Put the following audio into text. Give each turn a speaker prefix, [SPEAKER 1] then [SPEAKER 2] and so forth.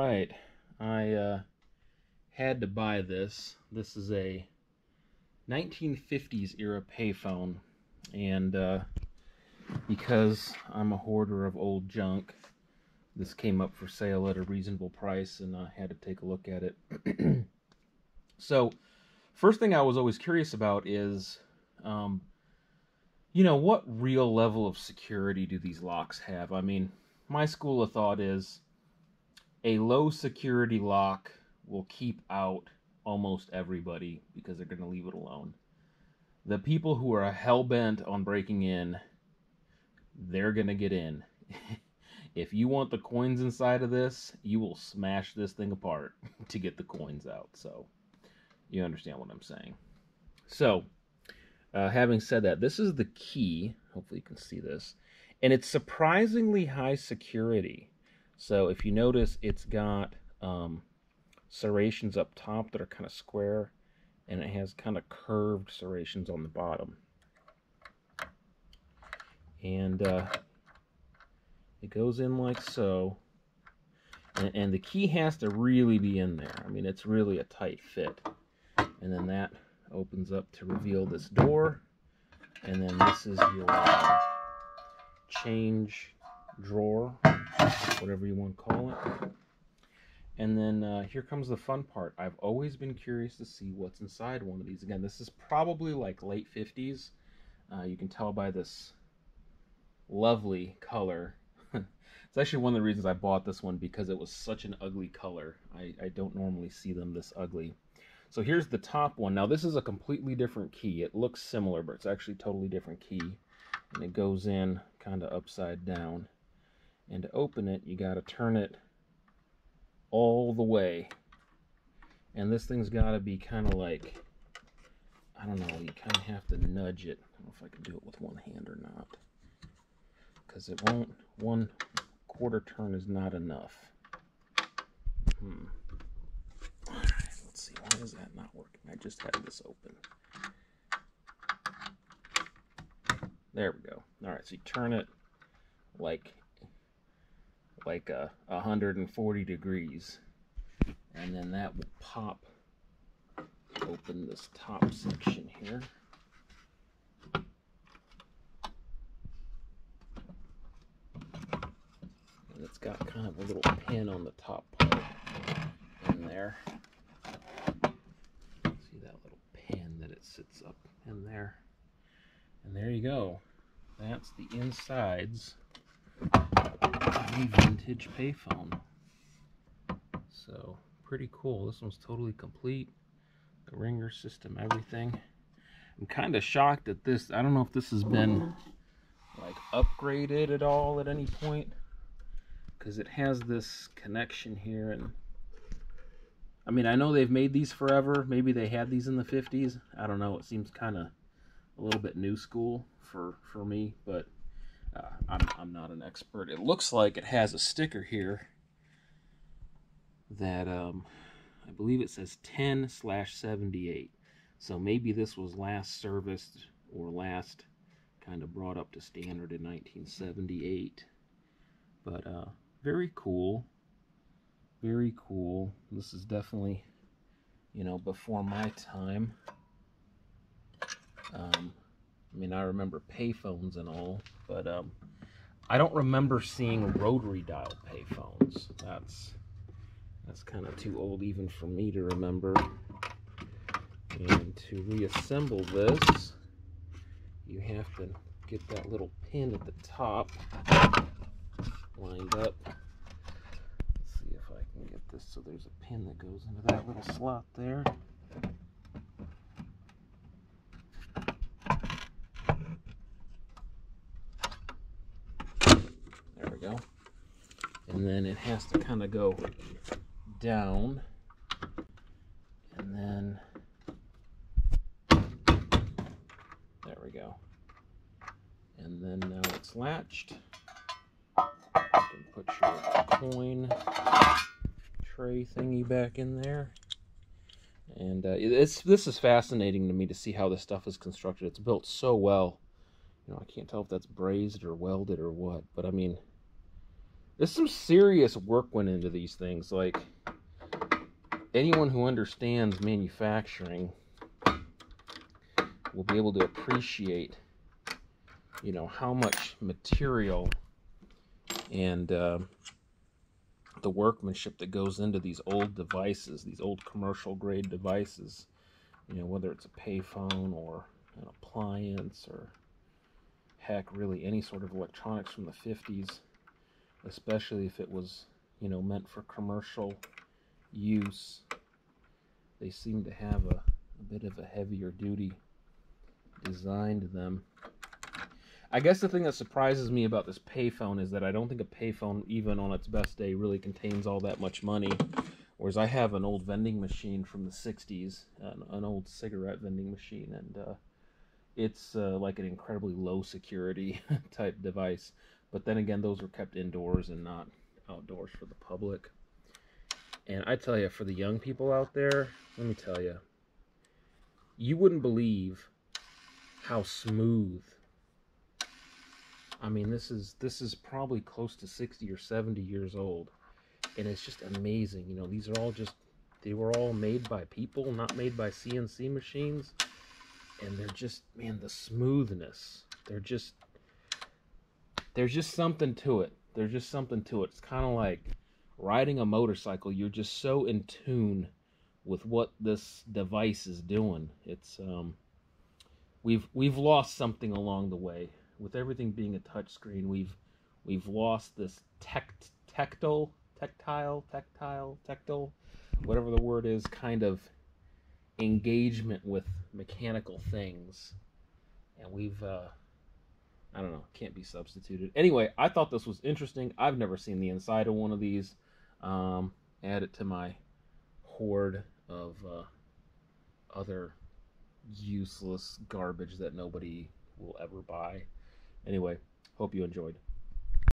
[SPEAKER 1] right, I had to buy this. This is a 1950s era payphone, and because I'm a hoarder of old junk, this came up for sale at a reasonable price, and I had to take a look at it. So, first thing I was always curious about is, what real level of security do these locks have? I mean, my school of thought is a low security lock will keep out almost everybody because they're going to leave it alone. The people who are hell-bent on breaking in, they're going to get in. If you want the coins inside of this, you will smash this thing apart to get the coins out. So, you understand what I'm saying. So, having said that, this is the key. Hopefully you can see this. And it's surprisingly high security. So if you notice, it's got serrations up top that are kind of square, and it has kind of curved serrations on the bottom. And it goes in like so. And the key has to really be in there. I mean, it's really a tight fit. And then that opens up to reveal this door. And then this is your change drawer, whatever you want to call it. And then here comes the fun part. I've always been curious to see what's inside one of these. Again, this is probably like late 50s. You can tell by this lovely color. It's actually one of the reasons I bought this one, because it was such an ugly color. I don't normally see them this ugly. So here's the top one. Now this is a completely different key. It looks similar, but it's actually a totally different key. And it goes in kind of upside down. And to open it, you got to turn it all the way. And this thing's got to be kind of like, I don't know, you kind of have to nudge it. I don't know if I can do it with one hand or not, because it won't. 1/4 turn is not enough. Alright, let's see. Why is that not working? I just had this open. There we go. Alright, so you turn it like 140 degrees, and then that will pop open this top section here. And it's got kind of a little pin on the top part in there. See that little pin that it sits up in there? And there you go. That's the insides of a vintage payphone. So, pretty cool. This one's totally complete. The ringer system, everything. I'm kind of shocked at this. I don't know if this has been like upgraded at all at any point, because it has this connection here. And I mean, I know they've made these forever. Maybe they had these in the 50s. I don't know. It seems kind of a little bit new school for me, but I'm not an expert. It looks like it has a sticker here that I believe it says 10/78. So maybe this was last serviced or last kind of brought up to standard in 1978. But very cool. Very cool. This is definitely, before my time. I mean, I remember payphones and all, but I don't remember seeing rotary dial payphones. That's kind of too old even for me to remember. And to reassemble this, you have to get that little pin at the top lined up. Let's see if I can get this so there's a pin that goes into that little slot there. There we go. And then it has to kind of go down, and then there we go. And then now it's latched. You can put your coin tray thingy back in there. And this is fascinating to me to see how this stuff is constructed. It's built so well. I can't tell if that's brazed or welded or what, but I mean, There's some serious work went into these things. Like, anyone who understands manufacturing will be able to appreciate, you know, how much material and the workmanship that goes into these old devices, these old commercial grade devices, you know, whether it's a payphone or an appliance or heck, really any sort of electronics from the 50s, especially if it was, you know, meant for commercial use. They seem to have a bit of a heavier duty design to them. I guess the thing that surprises me about this payphone is that I don't think a payphone, even on its best day, really contains all that much money. Whereas I have an old vending machine from the 60s, an old cigarette vending machine, and it's like an incredibly low security type device. But then again, those were kept indoors and not outdoors for the public. And I tell you, for the young people out there, let me tell you, you wouldn't believe how smooth. I mean, this is probably close to 60 or 70 years old, and it's just amazing. You know, these are all just, they were all made by people, not made by CNC machines, and they're just, man, the smoothness. There's just something to it. There's just something to it. It's kind of like riding a motorcycle. You're just so in tune with what this device is doing. It's we've lost something along the way. With everything being a touchscreen, we've lost this tactile, whatever the word is, kind of engagement with mechanical things, and we've I don't know, can't be substituted. Anyway, I thought this was interesting. I've never seen the inside of one of these. Add it to my horde of other useless garbage that nobody will ever buy. Anyway, hope you enjoyed.